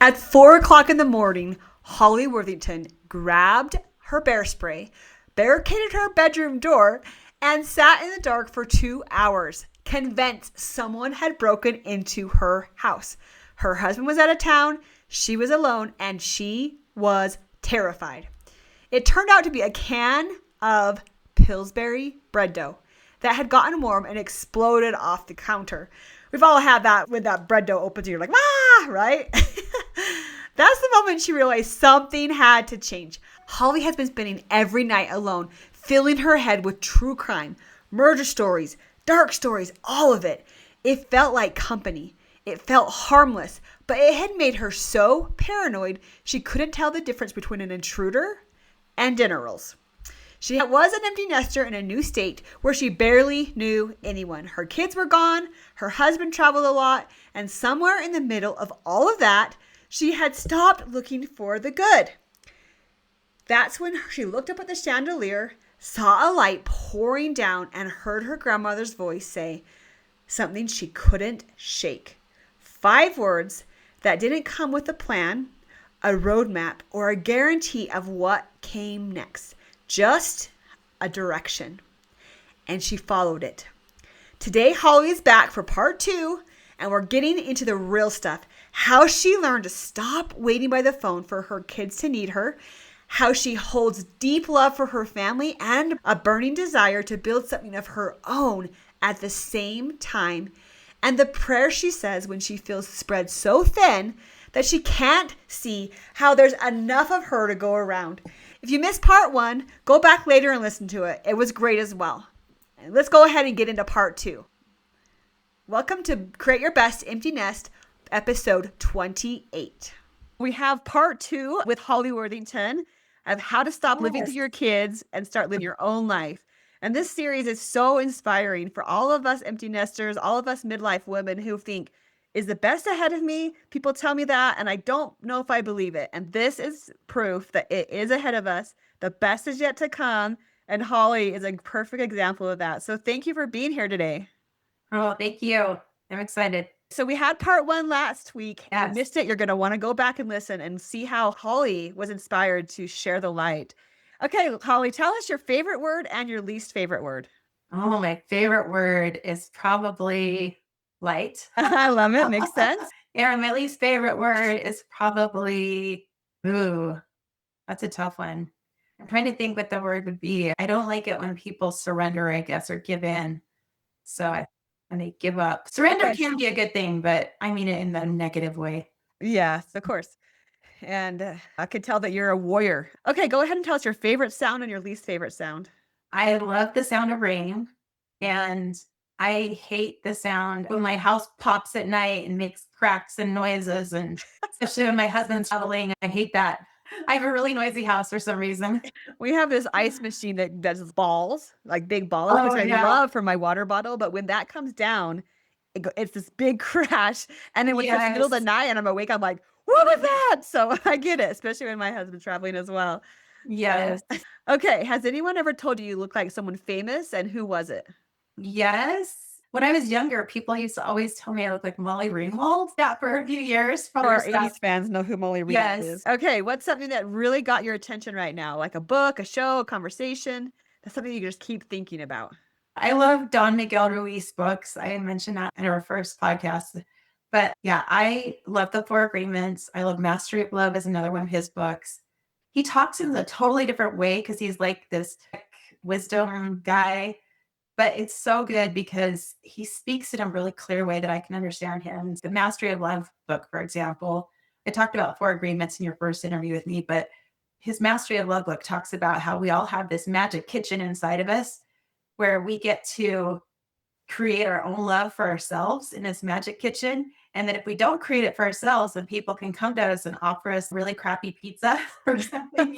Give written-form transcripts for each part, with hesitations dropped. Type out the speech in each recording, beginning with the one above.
At 4 o'clock in the morning, Holly Worthington grabbed her bear spray, barricaded her bedroom door, and sat in the dark for 2 hours, convinced someone had broken into her house. Her husband was out of town, she was alone, and she was terrified. It turned out to be a can of Pillsbury bread dough that had gotten warm and exploded off the counter. We've all had that when that bread dough opens and you're like, ah, right? That's the moment she realized something had to change. Holly has been spending every night alone, filling her head with true crime, murder stories, dark stories, all of it. It felt like company. It felt harmless, but it had made her so paranoid she couldn't tell the difference between an intruder and dinner rolls. She was an empty nester in a new state where she barely knew anyone. Her kids were gone, her husband traveled a lot, and somewhere in the middle of all of that, she had stopped looking for the good. That's when she looked up at the chandelier, saw a light pouring down, and heard her grandmother's voice say something she couldn't shake. 5 words that didn't come with a plan, a roadmap, or a guarantee of what came next. Just a direction. And she followed it. Today, Holly is back for part 2, and we're getting into the real stuff. How she learned to stop waiting by the phone for her kids to need her, how she holds deep love for her family and a burning desire to build something of her own at the same time, and the prayer she says when she feels spread so thin that she can't see how there's enough of her to go around. If you missed part 1, go back later and listen to it. It was great as well. And let's go ahead and get into part 2. Welcome to Create Your Best Empty Nest, episode 28. We have part 2 with Holly Worthington of how to stop living through your kids and start living your own life. And this series is so inspiring for all of us empty nesters, all of us midlife women who think, is the best ahead of me? People tell me that, and I don't know if I believe it. And this is proof that it is ahead of us. The best is yet to come. And Holly is a perfect example of that. So thank you for being here today. Oh, thank you. I'm excited. So we had part 1 last week. If Yes. you missed it, you're going to want to go back and listen and see how Holly was inspired to share the light. Okay, Holly, tell us your favorite word and your least favorite word. Oh, my favorite word is probably light. I love it. Makes sense. And my least favorite word is probably, ooh, that's a tough one. I'm trying to think what the word would be. I don't like it when people surrender, I guess, or give in. So when they give up. Surrender can be a good thing, but I mean it in the negative way. Yes, of course. And I could tell that you're a warrior. Okay, go ahead and tell us your favorite sound and your least favorite sound. I love the sound of rain, and I hate the sound when my house pops at night and makes cracks and noises, and especially when my husband's traveling. I hate that. I have a really noisy house for some reason. We have this ice machine that does balls, like big balls, which I love for my water bottle. But when that comes down, it's this big crash. And then when it's the middle of the night and I'm awake, I'm like, what was that? So I get it, especially when my husband's traveling as well. Yes. Okay. Has anyone ever told you look like someone famous, and who was it? Yes. When I was younger, people used to always tell me I look like Molly Ringwald. That for a few years. Our 80s fans know who Molly Ringwald is. Okay. What's something that really got your attention right now? Like a book, a show, a conversation? That's something you just keep thinking about. I love Don Miguel Ruiz books. I mentioned that in our first podcast. But yeah, I love The 4 Agreements. I love Mastery of Love is another one of his books. He talks in a totally different way because he's like this tech wisdom guy. But it's so good because he speaks in a really clear way that I can understand him. The Mastery of Love book, for example, I talked about 4 Agreements in your first interview with me, but his Mastery of Love book talks about how we all have this magic kitchen inside of us where we get to create our own love for ourselves in this magic kitchen. And that if we don't create it for ourselves, then people can come to us and offer us really crappy pizza or something,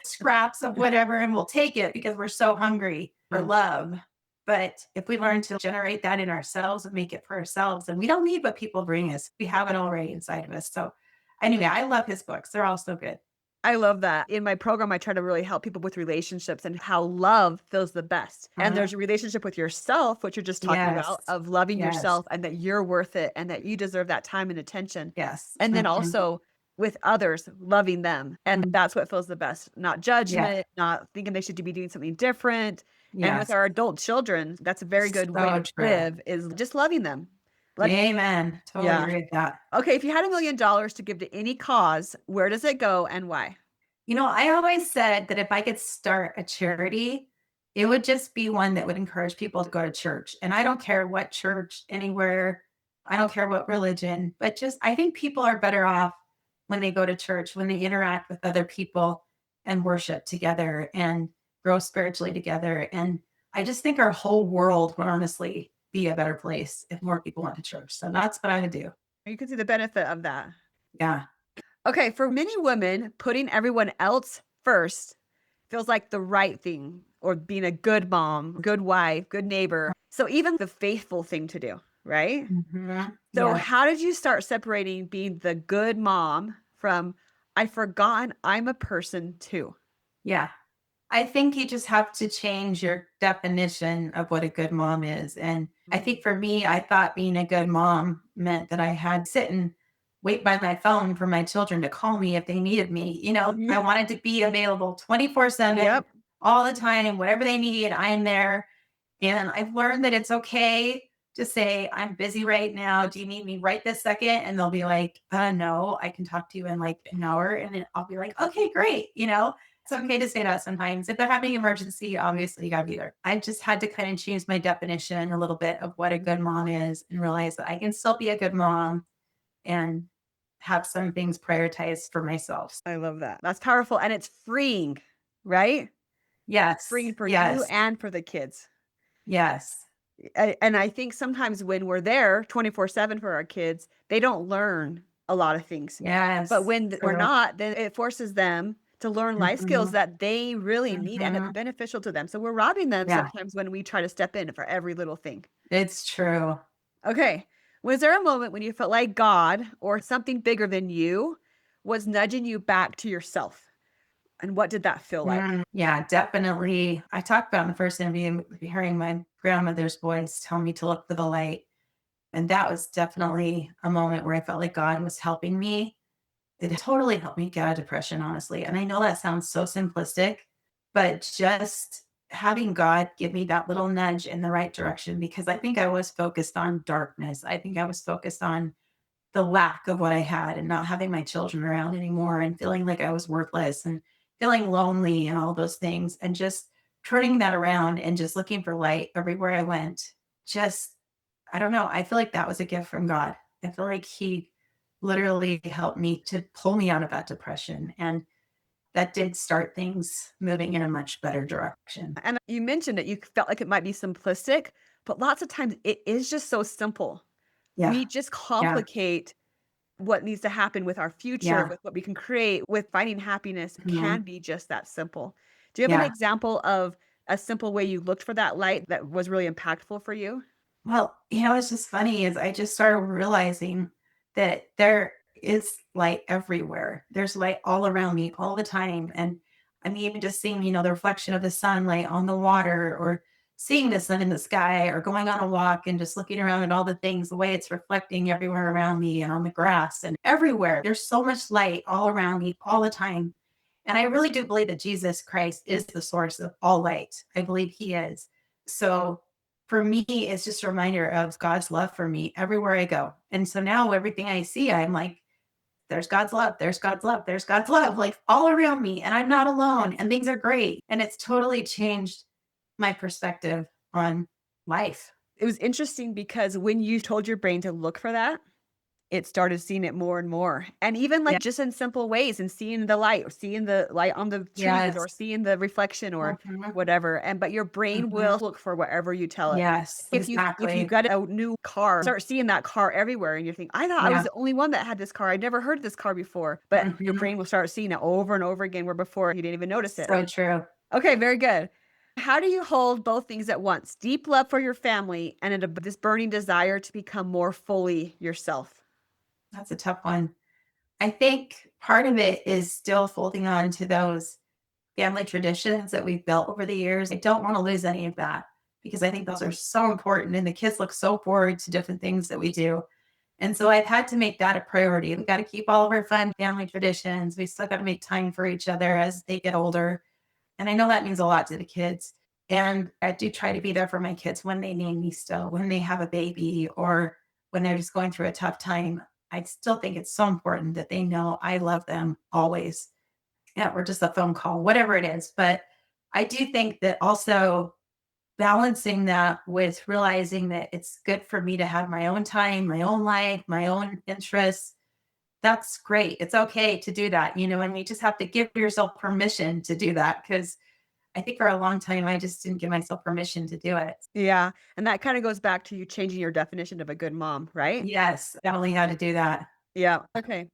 scraps of whatever, and we'll take it because we're so hungry for love. But if we learn to generate that in ourselves and make it for ourselves, then we don't need what people bring us. We have it already inside of us. So anyway, I love his books. They're all so good. I love that. In my program, I try to really help people with relationships and how love feels the best. And there's a relationship with yourself, which you're just talking about, of loving yourself and that you're worth it and that you deserve that time and attention. Yes. And then also with others, loving them. And that's what feels the best. Not Yeah. judgment, not thinking they should be doing something different. And with Yes. our adult children, that's a very good way So to true. live is just loving them. Amen. Totally Yeah. agree with that. Okay, if you had $1 million to give to any cause, where does it go and why? I always said that if I could start a charity, it would just be one that would encourage people to go to church. And I don't care what church, anywhere, I don't care what religion, but just I think people are better off when they go to church, when they interact with other people and worship together and grow spiritually together. And I just think our whole world would honestly be a better place if more people went to church. So that's what I would do. You can see the benefit of that. Yeah. Okay, for many women, putting everyone else first feels like the right thing, or being a good mom, good wife, good neighbor. So even the faithful thing to do, right? Mhm. So Yes. how did you start separating being the good mom from I've forgotten I'm a person too? Yeah. I think you just have to change your definition of what a good mom is. And I think for me, I thought being a good mom meant that I had to sit and wait by my phone for my children to call me if they needed me. I Yeah. wanted to be available 24/7 Yep. all the time, whatever they need, I'm there. And I've learned that it's okay to say, I'm busy right now. Do you need me right this second? And they'll be like, no, I can talk to you in like an hour. And then I'll be like, okay, great. It's okay to say that sometimes. If they're having an emergency, obviously you gotta be there. I just had to kind of change my definition a little bit of what a good mom is and realize that I can still be a good mom and have some things prioritized for myself. I love that. That's powerful and it's freeing, right? Yes, Freeing for you yes, and for the kids. yes, And I think sometimes when we're there 24/7 for our kids, they don't learn a lot of things. But yes. when we're True. not, then it forces them to learn life skills Mhm, that they really need and it's mhm. beneficial to them. So we're robbing them Yeah, sometimes when we try to step in for every little thing. it's true. Okay. Was there a moment when you felt like God or something bigger than you was nudging you back to yourself? And what did that feel like? Yeah, definitely. I talked about in the first interview, hearing my grandmother's voice tell me to look for the light. And that was definitely a moment where I felt like God was helping me. It totally helped me get out of depression, honestly. And I know that sounds so simplistic, but just having God give me that little nudge in the right direction, because I think I was focused on darkness. I think I was focused on the lack of what I had and not having my children around anymore and feeling like I was worthless and feeling lonely and all those things. And just turning that around and just looking for light everywhere I went. Just, I don't know. I feel like that was a gift from God. I feel like He literally helped me to pull me out of that depression. And that did start things moving in a much better direction. And you mentioned that you felt like it might be simplistic, but lots of times it is just so simple. Yeah. We just Yeah. complicate what needs to happen with our future, Yeah. with what we can create, with finding happiness can Mhm. be just that simple. Do you have an Yeah. example of a simple way you looked for that light that was really impactful for you? Well, it's just funny is I just started realizing that there is light everywhere. There's light all around me all the time. And I'm even just seeing, the reflection of the sunlight on the water or seeing the sun in the sky or going on a walk and just looking around at all the things, the way it's reflecting everywhere around me and on the grass and everywhere. There's so much light all around me all the time. And I really do believe that Jesus Christ is the source of all light. I believe He is. So for me, it's just a reminder of God's love for me everywhere I go. And so now everything I see, I'm like, there's God's love, there's God's love, there's God's love, like all around me. And I'm not alone and things are great. And it's totally changed my perspective on life. It was interesting because when you told your brain to look for that, it started seeing it more and more. And even Yeah. like just in simple ways and seeing the light or seeing the light on the trees Yes. or seeing the reflection or Mhm. whatever. And but your brain Mhm. will look for whatever you tell it. Yes, If you exactly. got a new car, start seeing that car everywhere and you think, I thought I was Yeah. the only one that had this car. I'd never heard of this car before. But your Mhm. brain will start seeing it over and over again where before you didn't even notice it. So true. Okay, very good. How do you hold both things at once? Deep love for your family and this burning desire to become more fully yourself. That's a tough one. I think part of it is still holding on to those family traditions that we've built over the years. I don't want to lose any of that because I think those are so important and the kids look so forward to different things that we do. And so I've had to make that a priority. We've got to keep all of our fun family traditions. We still got to make time for each other as they get older. And I know that means a lot to the kids. And I do try to be there for my kids when they need me still, when they have a baby or when they're just going through a tough time. I still think it's so important that they know I love them always. Yeah, or just a phone call, whatever it is. But I do think that also balancing that with realizing that it's good for me to have my own time, my own life, my own interests. That's great. It's okay to do that, and you just have to give yourself permission to do that because I think for a long time I just didn't give myself permission to do it. Yeah, and that kinda goes back to you changing your definition of a good mom, right? Yes, definitely had to do that. Yeah, okay.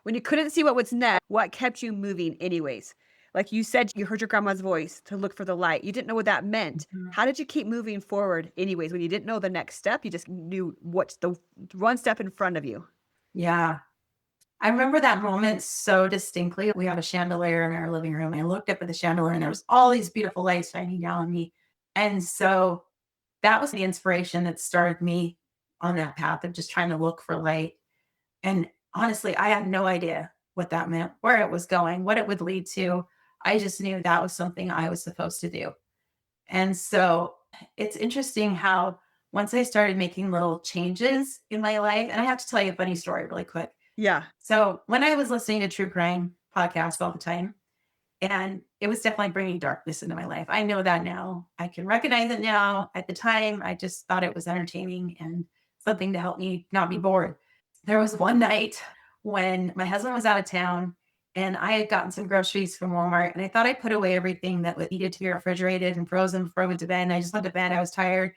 When you couldn't see what was next, what kept you moving anyways? Like you said, you heard your grandma's voice to look for the light. You didn't know what that meant. Mhm. How did you keep moving forward anyways when you didn't know the next step? You just knew what's the one step in front of you. Yeah. I remember that moment so distinctly. We had a chandelier in our living room. I looked up at the chandelier and there was all these beautiful lights shining down on me. And so that was the inspiration that started me on that path of just trying to look for light. And honestly, I had no idea what that meant, where it was going, what it would lead to. I just knew that was something I was supposed to do. And so it's interesting how once I started making little changes in my life, and I have to tell you a funny story really quick. Yeah. So when I was listening to true crime podcasts all the time, and it was definitely bringing darkness into my life. I know that now. I can recognize it now. At the time, I just thought it was entertaining and something to help me not be bored. There was one night when my husband was out of town and I had gotten some groceries from Walmart and I thought I put away everything that needed to be refrigerated and frozen before I went to bed. And I just went to bed. I was tired.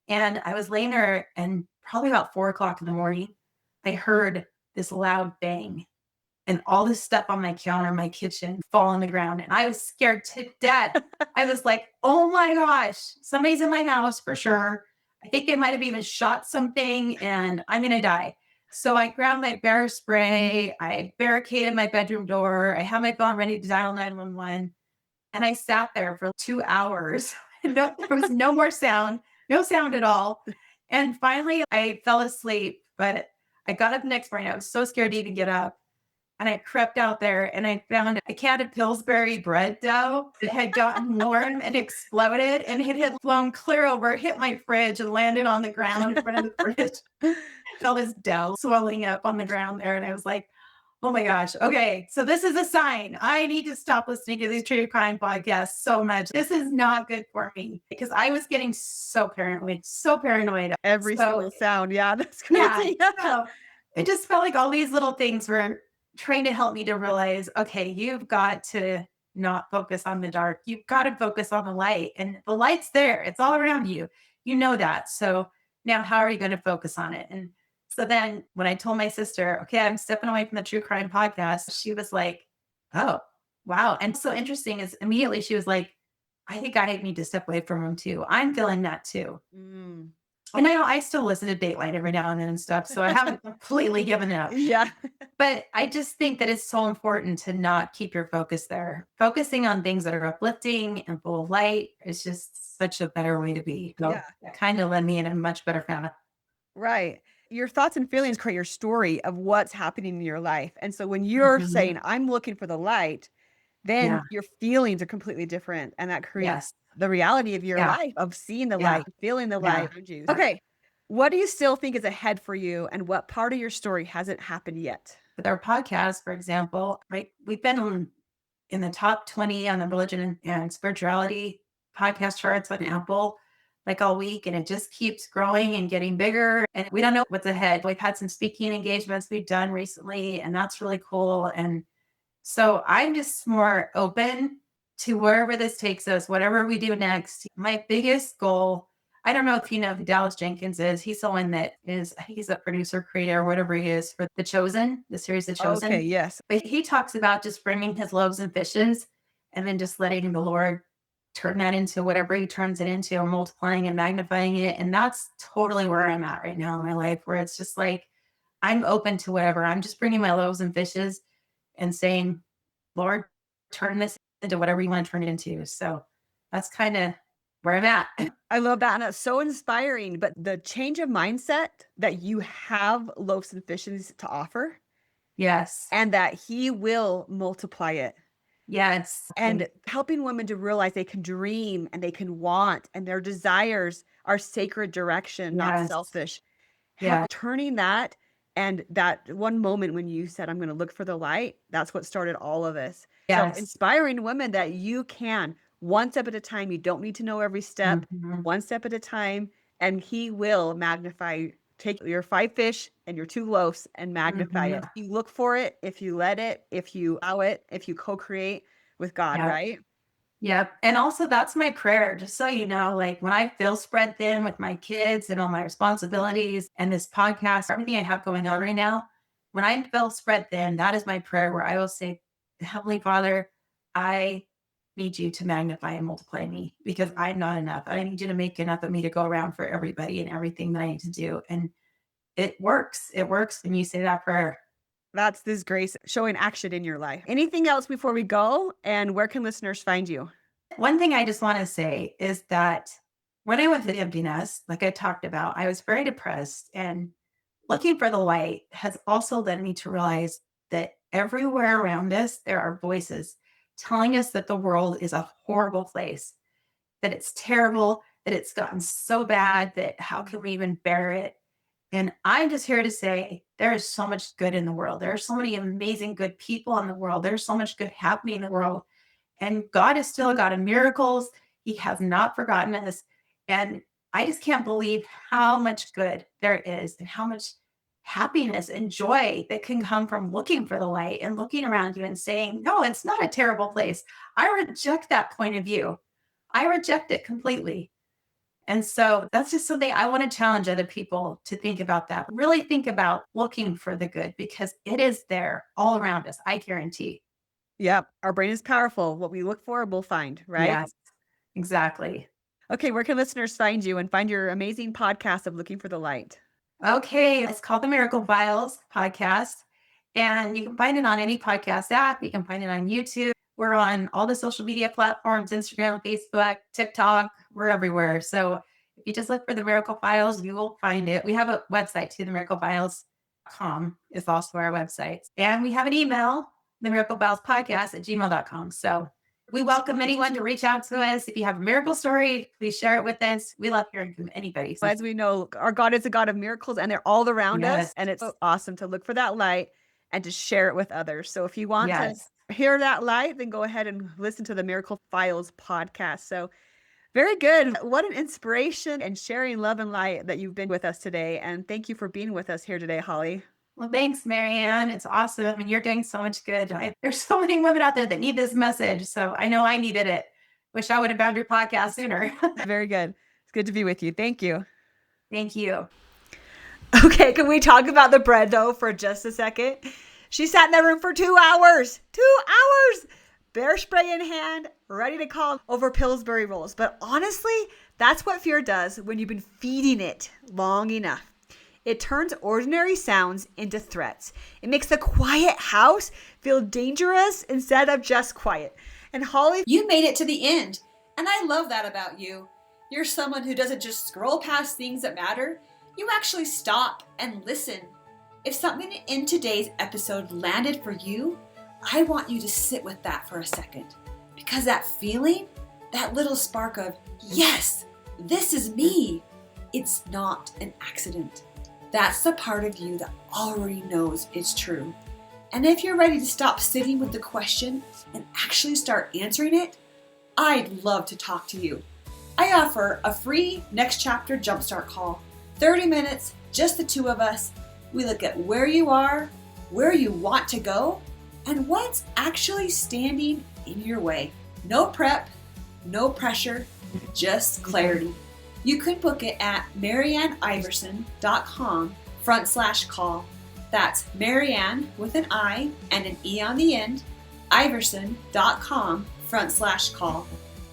And I was laying there and probably about 4 o'clock in the morning, I heard this loud bang and all this stuff on my counter, my kitchen fall on the ground. And I was scared to death. I was like, oh my gosh, somebody's in my house for sure. I think they might have even shot something and I'm going to die. So I grabbed my bear spray. I barricaded my bedroom door. I had my phone ready to dial 911. And I sat there for 2 hours. No, there was no more sound, no sound at all. And finally, I fell asleep. But I got up the next morning. I was so scared to even get up. And I crept out there and I found a can of Pillsbury bread dough that had gotten warm and exploded and it had flown clear over, hit my fridge and landed on the ground in front of the fridge. All this dough swelling up on the ground there. And I was like, oh my gosh. Okay. So this is a sign. I need to stop listening to these true crime podcasts so much. This is not good for me because I was getting so paranoid, so paranoid. Every So single sound. Yeah, that's yeah. crazy. So it just felt like all these little things were trying to help me to realize, okay, you've got to not focus on the dark. You've got to focus on the light. And the light's there. It's all around you. You know that. So now how are you going to focus on it? And so then when I told my sister, okay, I'm stepping away from the true crime podcast, she was like, oh, wow. And so interesting is immediately she was like, I think I need to step away from him too. I'm feeling that too. Mm. And I still listen to Dateline every now and then and stuff. So I haven't completely given up. Yeah. But I just think that it's so important to not keep your focus there. Focusing on things that are uplifting and full of light is just such a better way to be. So Yeah. that kind of led me in a much better path. Right. Your thoughts and feelings create your story of what's happening in your life. And so when you're Mhm. saying, I'm looking for the light, then Yeah. your feelings are completely different. And that creates Yes. the reality of your Yeah. life, of seeing the Yeah. light, feeling the Yeah. light around you. Okay. What do you still think is ahead for you? And what part of your story hasn't happened yet? With our podcast, for example, right, we've been in the top 20 on the religion and spirituality podcast charts on Apple like all week, and it just keeps growing and getting bigger. And we don't know what's ahead. We've had some speaking engagements we've done recently, and that's really cool. And so I'm just more open to wherever this takes us, whatever we do next. My biggest goal, I don't know if you know who Dallas Jenkins is. He's someone that is, I think he's a producer, creator, whatever he is for The Chosen, the series The Okay. Chosen. Yes. But he talks about just bringing his loaves and fishes and then just letting the Lord turn that into whatever he turns it into, multiplying and magnifying it. And that's totally where I'm at right now in my life, where it's just like, I'm open to whatever. I'm just bringing my loaves and fishes and saying, Lord, turn this into whatever you want to turn it into. So that's kind of where I'm at. I love that. And that's so inspiring. But the change of mindset that you have loaves and fishes to offer Yes. and that he will multiply it. Yes. And helping women to realize they can dream and they can want and their desires are sacred direction, not Yes. selfish. Yeah. Turning that and that one moment when you said, I'm going to look for the light, that's what started all of this. So Yes. inspiring women that you can, one step at a time. You don't need to know every step, Mhm. one step at a time. And he will magnify, take your 5 fish and your 2 loaves and magnify it. Mhm. You look for it, if you let it, if you allow it, if you co-create with God, Yeah. right? Yep. And also that's my prayer, just so you know, like when I feel spread thin with my kids and all my responsibilities and this podcast, everything I have going on right now, when I feel spread thin, that is my prayer where I will say, Heavenly Father, I need you to magnify and multiply me because I'm not enough. I need you to make enough of me to go around for everybody and everything that I need to do. And it works. It works when you say that prayer. That's this grace showing action in your life. Anything else before we go? And where can listeners find you? One thing I just want to say is that when I went to the empty nest, like I talked about, I was very depressed. And looking for the light has also led me to realize that everywhere around us, there are voices telling us that the world is a horrible place, that it's terrible, that it's gotten so bad that how can we even bear it? And I'm just here to say there is so much good in the world. There are so many amazing, good people in the world. There's so much good happening in the world. And God is still a God of miracles. He has not forgotten us. And I just can't believe how much good there is and how much happiness and joy that can come from looking for the light and looking around you and saying, no, it's not a terrible place. I reject that point of view. I reject it completely. And so that's just something I want to challenge other people to think about that. Really think about looking for the good because it is there all around us. I guarantee. Yep. Our brain is powerful. What we look for, we'll find, right? Yes, exactly. Okay. Where can listeners find you and find your amazing podcast of Looking for the Light? Okay, it's called the Miracle Files podcast. And you can find it on any podcast app. You can find it on YouTube. We're on all the social media platforms, Instagram, Facebook, TikTok. We're everywhere. So if you just look for the Miracle Files, you will find it. We have a website too, themiraclefiles.com is also our website. And we have an email, the Miracle Files podcast at gmail.com. So we welcome anyone to reach out to us. If you have a miracle story, please share it with us. We love hearing from anybody. So, As we know, our God is a God of miracles and they're all around us. yes, And it's so awesome to look for that light and to share it with others. So if you want to yes. hear that light, then go ahead and listen to the Miracle Files podcast. So very good. What an inspiration and sharing love and light that you've been with us today. And thank you for being with us here today, Holly. Well, thanks, Marianne. It's awesome. I mean, you're doing so much good. There's so many women out there that need this message. So I know I needed it. Wish I would have found your podcast sooner. Very good. It's good to be with you. Thank you. Thank you. Okay, can we talk about the bread though for just a second? She sat in that room for 2 hours. 2 hours! Bear spray in hand, ready to call over Pillsbury rolls. But honestly, that's what fear does when you've been feeding it long enough. It turns ordinary sounds into threats. It makes the quiet house feel dangerous instead of just quiet. And Holly, you made it to the end. And I love that about you. You're someone who doesn't just scroll past things that matter. You actually stop and listen. If something in today's episode landed for you, I want you to sit with that for a second. Because that feeling, that little spark of, yes, this is me, it's not an accident. That's the part of you that already knows it's true. And if you're ready to stop sitting with the question and actually start answering it, I'd love to talk to you. I offer a free Next Chapter Jumpstart call. 30 minutes, just the two of us. We look at where you are, where you want to go, and what's actually standing in your way. No prep, no pressure, just clarity. You can book it at marianneiverson.com/call. That's Marianne with an I and an E on the end, iverson.com/call.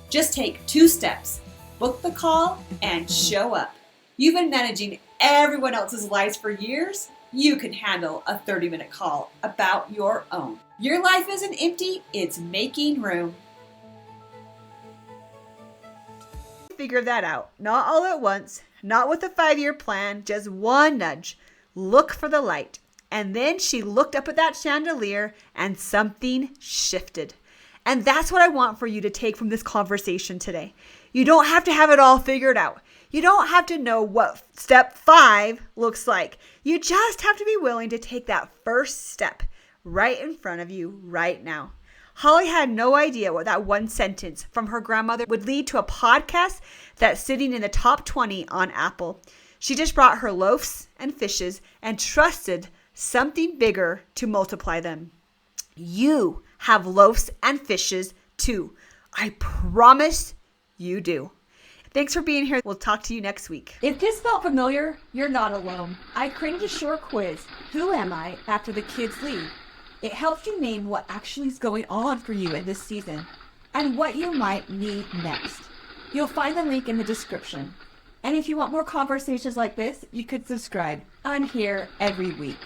Just take 2 steps. Book the call and show up. You've been managing everyone else's lives for years. You can handle a 30-minute call about your own. Your life isn't empty, it's making room. figured that out. Not all at once, not with a 5-year plan, just one nudge. Look for the light. And then she looked up at that chandelier and something shifted. And that's what I want for you to take from this conversation today. You don't have to have it all figured out. You don't have to know what step 5 looks like. You just have to be willing to take that first step right in front of you right now. Holly had no idea what that one sentence from her grandmother would lead to a podcast that's sitting in the top 20 on Apple. She just brought her loaves and fishes and trusted something bigger to multiply them. You have loaves and fishes too. I promise you do. Thanks for being here. We'll talk to you next week. If this felt familiar, you're not alone. I created a short quiz, Who Am I, after the kids leave. It helps you name what actually is going on for you in this season and what you might need next. You'll find the link in the description. And if you want more conversations like this, you could subscribe. I'm here every week.